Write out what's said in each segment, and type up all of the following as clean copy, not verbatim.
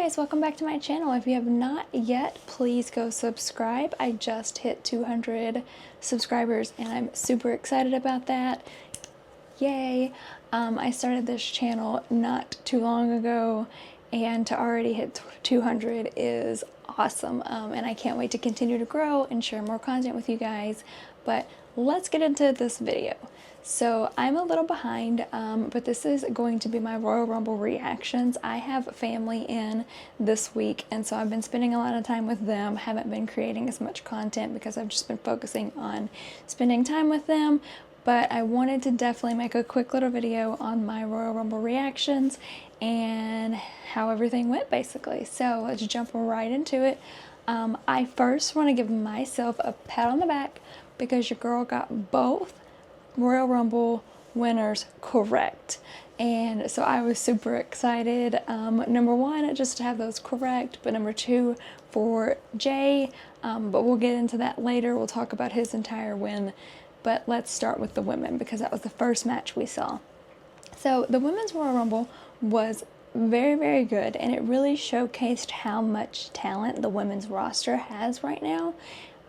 guys, welcome back to my channel. If you have not yet, please go subscribe. I just hit 200 subscribers and I'm super excited about that. Yay! I started this channel not too long ago, and to already hit 200 is awesome. And I can't wait to continue to grow and share more content with you guys. But let's get into this video. So I'm a little behind, but this is going to be my Royal Rumble reactions. I have family in this week, and so I've been spending a lot of time with them. Haven't been creating as much content because I've just been focusing on spending time with them. But I wanted to definitely make a quick little video on my Royal Rumble reactions and how everything went, basically. So let's jump right into it. I first want to give myself a pat on the back because your girl got both Royal Rumble winners correct. And so I was super excited. Number one, just to have those correct, but number two for Jay. But we'll get into that later. We'll talk about his entire win. But let's start with the women because that was the first match we saw. So the women's Royal Rumble was very, very good, and it really showcased how much talent the women's roster has right now.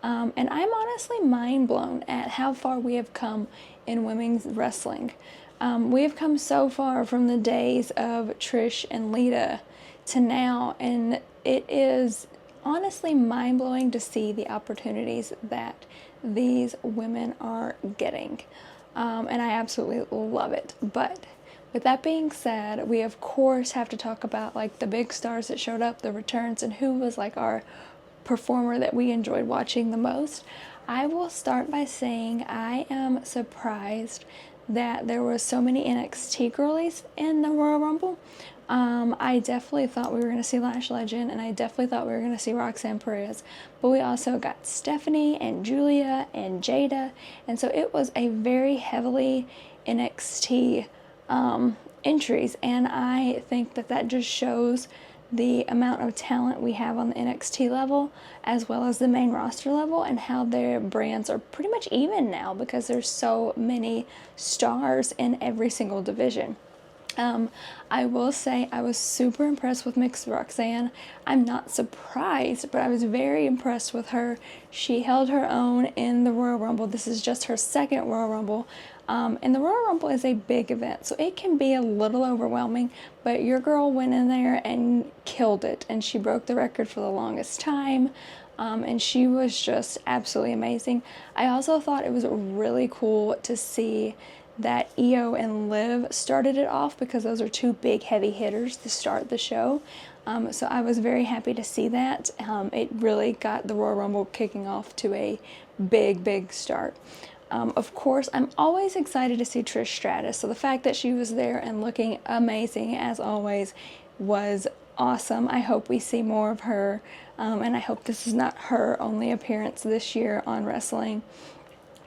And I'm honestly mind blown at how far we have come in women's wrestling. We have come so far from the days of Trish and Lita to now, and it is honestly mind blowing to see the opportunities that these women are getting. And I absolutely love it. But with that being said, we of course have to talk about like the big stars that showed up, the returns, and who was like our performer that we enjoyed watching the most. I will start by saying I am surprised that there were so many NXT girlies in the Royal Rumble. I definitely thought we were going to see Lash Legend, and I definitely thought we were going to see Roxanne Perez, but we also got Stephanie and Julia and Jada, and so it was a very heavily NXT entries, and I think that that just shows the amount of talent we have on the NXT level as well as the main roster level, and how their brands are pretty much even now because there's so many stars in every single division. I will say I was super impressed with Mix Roxanne. I'm not surprised, but I was very impressed with her. She held her own in the Royal Rumble. This is just her second Royal Rumble. And the Royal Rumble is a big event, so it can be a little overwhelming, but your girl went in there and killed it, and she broke the record for the longest time. And she was just absolutely amazing. I also thought it was really cool to see that Io and Liv started it off because those are two big heavy hitters to start the show. So I was very happy to see that. It really got the Royal Rumble kicking off to a big start. Of course, I'm always excited to see Trish Stratus. So the fact that she was there and looking amazing as always was awesome. I hope we see more of her, and I hope this is not her only appearance this year on wrestling.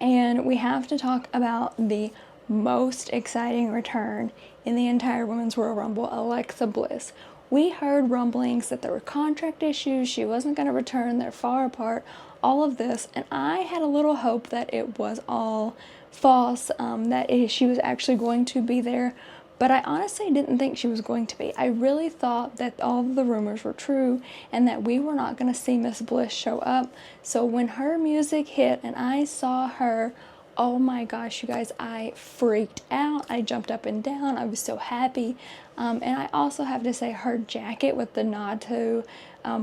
And we have to talk about the most exciting return in the entire Women's Royal Rumble, Alexa Bliss. We heard rumblings that there were contract issues, she wasn't going to return, they're far apart, all of this, and I had a little hope that it was all false, that she was actually going to be there, but I honestly didn't think she was going to be. I really thought that all of the rumors were true and that we were not going to see Miss Bliss show up. So when her music hit and I saw her, oh my gosh, you guys, I freaked out. I jumped up and down. I was so happy. And I also have to say her jacket with the nod to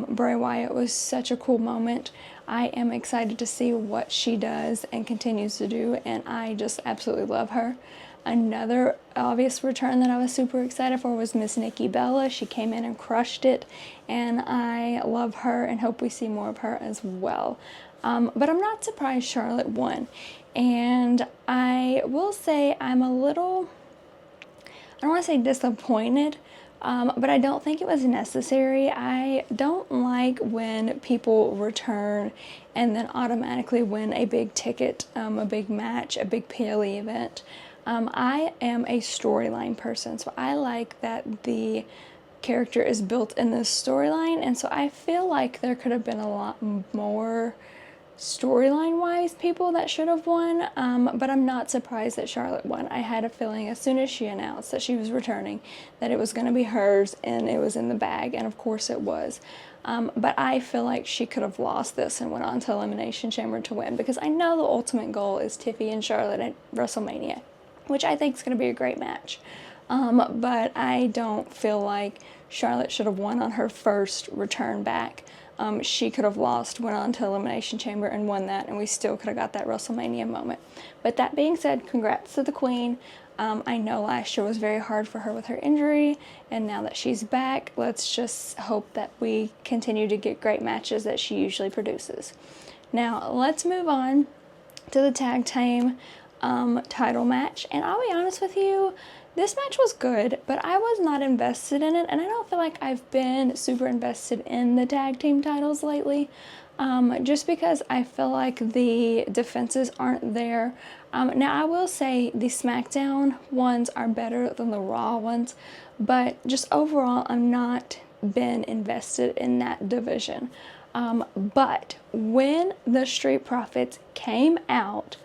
Bray Wyatt was such a cool moment. I am excited to see what she does and continues to do, and I just absolutely love her. Another obvious return that I was super excited for was Miss Nikki Bella. She came in and crushed it, and I love her and hope we see more of her as well. But I'm not surprised Charlotte won. And I will say I'm a little, I don't want to say disappointed, but I don't think it was necessary. I don't like when people return and then automatically win a big ticket, a big match, a big PLE event. I am a storyline person, so I like that the character is built in this storyline, and so I feel like there could have been a lot more storyline-wise people that should have won, but I'm not surprised that Charlotte won. I had a feeling as soon as she announced that she was returning that it was going to be hers and it was in the bag, and of course it was. But I feel like she could have lost this and went on to Elimination Chamber to win, because I know the ultimate goal is Tiffy and Charlotte at WrestleMania, which I think is going to be a great match. But I don't feel like Charlotte should have won on her first return back. She could have lost, went on to Elimination Chamber and won that, and we still could have got that WrestleMania moment. But that being said, congrats to the Queen. I know last year was very hard for her with her injury, and now that she's back, let's just hope that we continue to get great matches that she usually produces. Now, let's move on to the tag team title match, and I'll be honest with you, this match was good, but I was not invested in it, and I don't feel like I've been super invested in the tag team titles lately, just because I feel like the defenses aren't there. Now, I will say the SmackDown ones are better than the Raw ones, but just overall, I'm not been invested in that division. But when the Street Profits came out,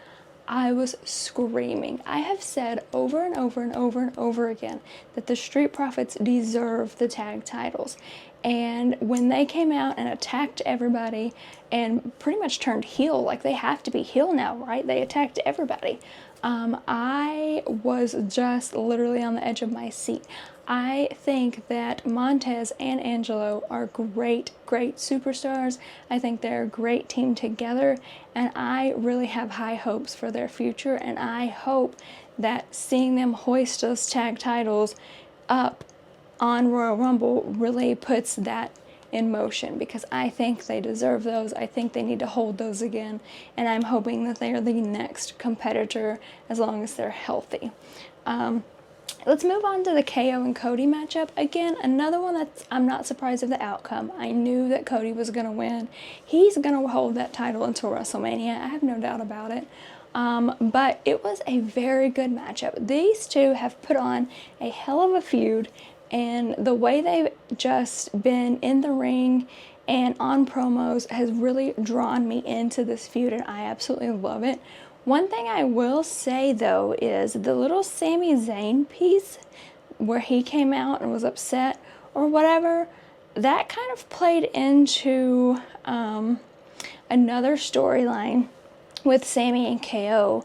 I was screaming. I have said over and over and over and over again that the Street Profits deserve the tag titles. And when they came out and attacked everybody and pretty much turned heel, like they have to be heel now, right? They attacked everybody. I was just literally on the edge of my seat. I think that Montez and Angelo are great superstars. I think they're a great team together, and I really have high hopes for their future, and I hope that seeing them hoist those tag titles up on Royal Rumble really puts that in motion, because I think they deserve those. I think they need to hold those again, and I'm hoping that they are the next competitor as long as they're healthy. Let's move on to the KO and Cody matchup. Again, another one that's, I'm not surprised of the outcome. I knew that Cody was going to win. He's going to hold that title until WrestleMania. I have no doubt about it. But it was a very good matchup. These two have put on a hell of a feud, and the way they've just been in the ring and on promos has really drawn me into this feud, and I absolutely love it. One thing I will say, though, is the little Sami Zayn piece where he came out and was upset or whatever, that kind of played into another storyline with Sami and KO.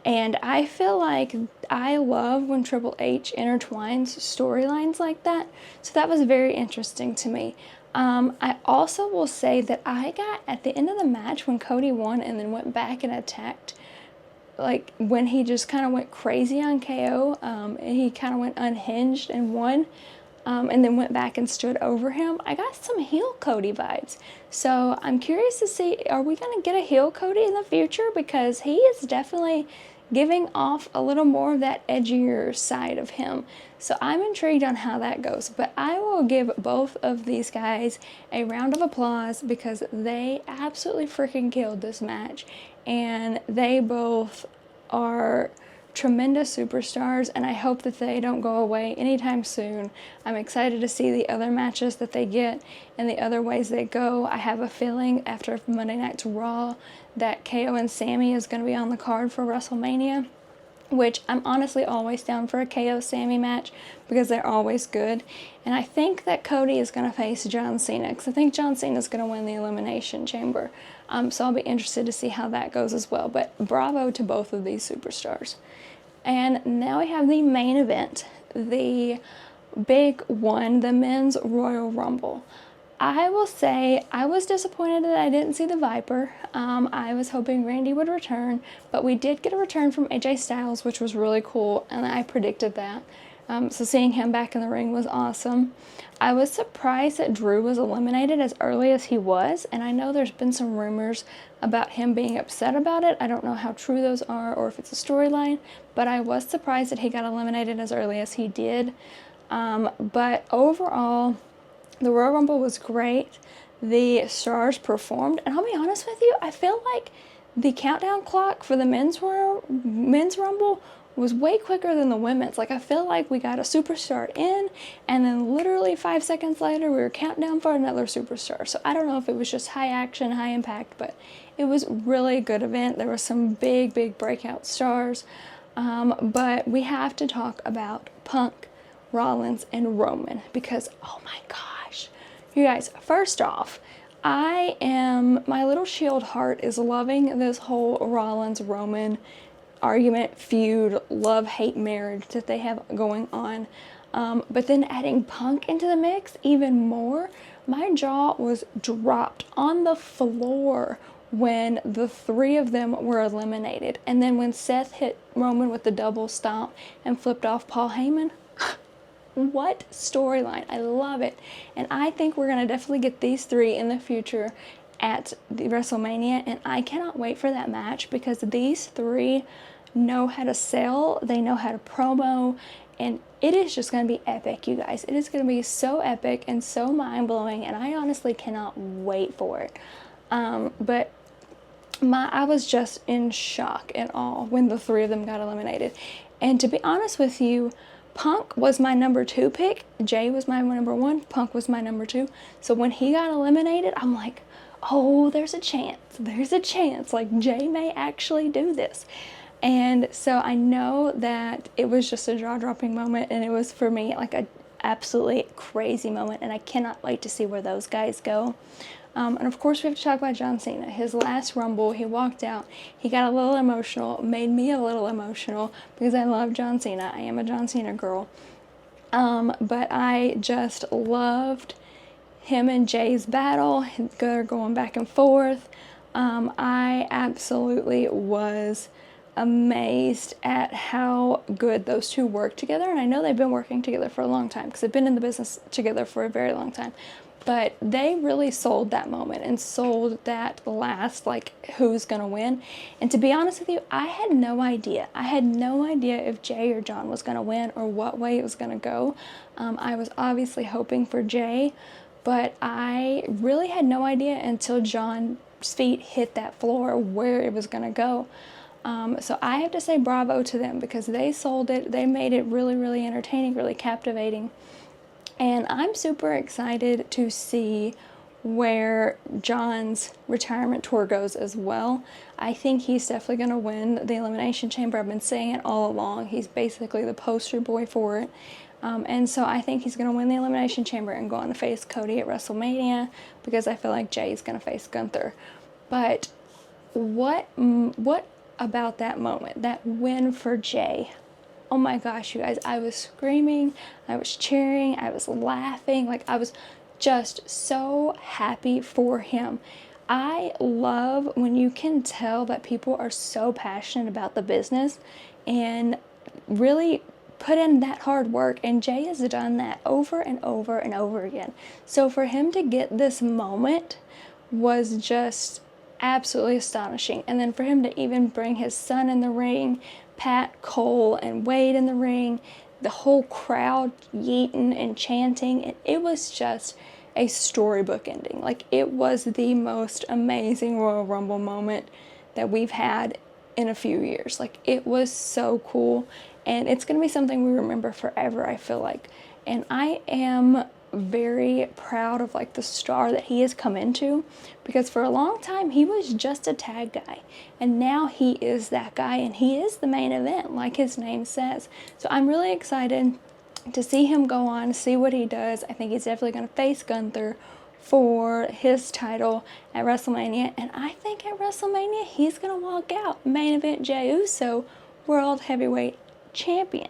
And I feel like I love when Triple H intertwines storylines like that. So that was very interesting to me. I also will say that I got, at the end of the match, when Cody won and then went back and attacked, like when he just kind of went crazy on KO, and he kind of went unhinged and won, and then went back and stood over him, I got some heel Cody vibes. So I'm curious to see, are we going to get a heel Cody in the future? Because he is definitely giving off a little more of that edgier side of him. So I'm intrigued on how that goes. But I will give both of these guys a round of applause because they absolutely freaking killed this match. And they both are tremendous superstars, and I hope that they don't go away anytime soon. I'm excited to see the other matches that they get and the other ways they go. I have a feeling after Monday Night's Raw that KO and Sami is going to be on the card for WrestleMania, which I'm honestly always down for a KO-Sami match because they're always good. And I think that Cody is going to face John Cena because I think John Cena is going to win the Elimination Chamber. So I'll be interested to see how that goes as well. But bravo to both of these superstars. And now we have the main event, the big one, the Men's Royal Rumble. I will say I was disappointed that I didn't see the Viper. I was hoping Randy would return, but we did get a return from AJ Styles, which was really cool, and I predicted that. So seeing him back in the ring was awesome. I was surprised that Drew was eliminated as early as he was, and I know there's been some rumors about him being upset about it. I don't know how true those are or if it's a storyline, but I was surprised that he got eliminated as early as he did. But overall, the Royal Rumble was great. The stars performed, and I'll be honest with you, I feel like the countdown clock for the Men's Rumble was way quicker than the women's. Like, I feel like we got a superstar in, and then literally 5 seconds later, we were counting down for another superstar. So I don't know if it was just high action, high impact, but it was really a good event. There were some big, big breakout stars. But we have to talk about Punk, Rollins, and Roman, because, oh my gosh, you guys, first off, my little Shield heart is loving this whole Rollins-Roman argument, feud, love-hate marriage that they have going on. But then adding Punk into the mix even more, my jaw was dropped on the floor when the 3 of them were eliminated. And then when Seth hit Roman with the double stomp and flipped off Paul Heyman, what storyline. I love it. And I think we're going to definitely get these 3 in the future at the WrestleMania, and I cannot wait for that match, because these 3 know how to sell, they know how to promo, and it is just going to be epic, you guys. It is going to be so epic and so mind-blowing, and I honestly cannot wait for it. But I was just in shock and awe when the 3 of them got eliminated. And to be honest with you, Punk was my number 2 pick, Jay was my number 1, Punk was my number 2. So when he got eliminated, I'm like, oh, there's a chance, like Jay may actually do this. And so I know that it was just a jaw-dropping moment, and it was, for me, like a absolutely crazy moment, and I cannot wait to see where those guys go. And of course, we have to talk about John Cena. His last Rumble, he walked out, he got a little emotional, made me a little emotional, because I love John Cena. I am a John Cena girl. But I just loved him and Jay's battle. They're going back and forth. I absolutely was amazed at how good those 2 work together. And I know they've been working together for a long time, because they've been in the business together for a very long time. But they really sold that moment and sold that last, like, who's going to win. And to be honest with you, I had no idea. I had no idea if Jay or John was going to win or what way it was going to go. I was obviously hoping for Jay, but I really had no idea until John's feet hit that floor where it was going to go. So I have to say bravo to them, because they sold it. They made it really, really entertaining, really captivating. And I'm super excited to see where John's retirement tour goes as well. I think he's definitely going to win the Elimination Chamber. I've been saying it all along. He's basically the poster boy for it. And so I think he's going to win the Elimination Chamber and go on to face Cody at WrestleMania, because I feel like Jay's going to face Gunther. But what about that moment, that win for Jay? Oh my gosh, you guys, I was screaming, I was cheering, I was laughing, like I was just so happy for him. I love when you can tell that people are so passionate about the business and really put in that hard work, and Jay has done that over and over and over again. So for him to get this moment was just absolutely astonishing. And then for him to even bring his son in the ring, Pat, Cole, and Wade in the ring, the whole crowd yeeting and chanting, it was just a storybook ending. Like, it was the most amazing Royal Rumble moment that we've had in a few years. Like, it was so cool, and it's going to be something we remember forever, I feel like. And I am very proud of, like, the star that he has come into, because for a long time he was just a tag guy, and now he is that guy, and he is the main event, like his name says. So I'm really excited to see him go on, see what he does. I think he's definitely going to face Gunther for his title at WrestleMania, and I think at WrestleMania he's going to walk out main event Jey Uso, World Heavyweight Champion.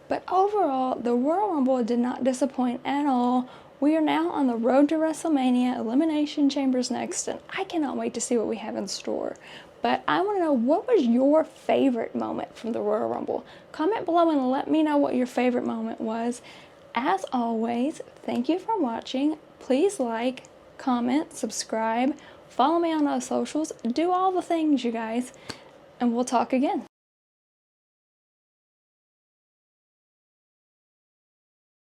But overall, the Royal Rumble did not disappoint at all. We are now on the road to WrestleMania, Elimination Chamber's next, and I cannot wait to see what we have in store. But I want to know, what was your favorite moment from the Royal Rumble? Comment below and let me know what your favorite moment was. As always, thank you for watching. Please like, comment, subscribe, follow me on those socials, do all the things, you guys, and we'll talk again.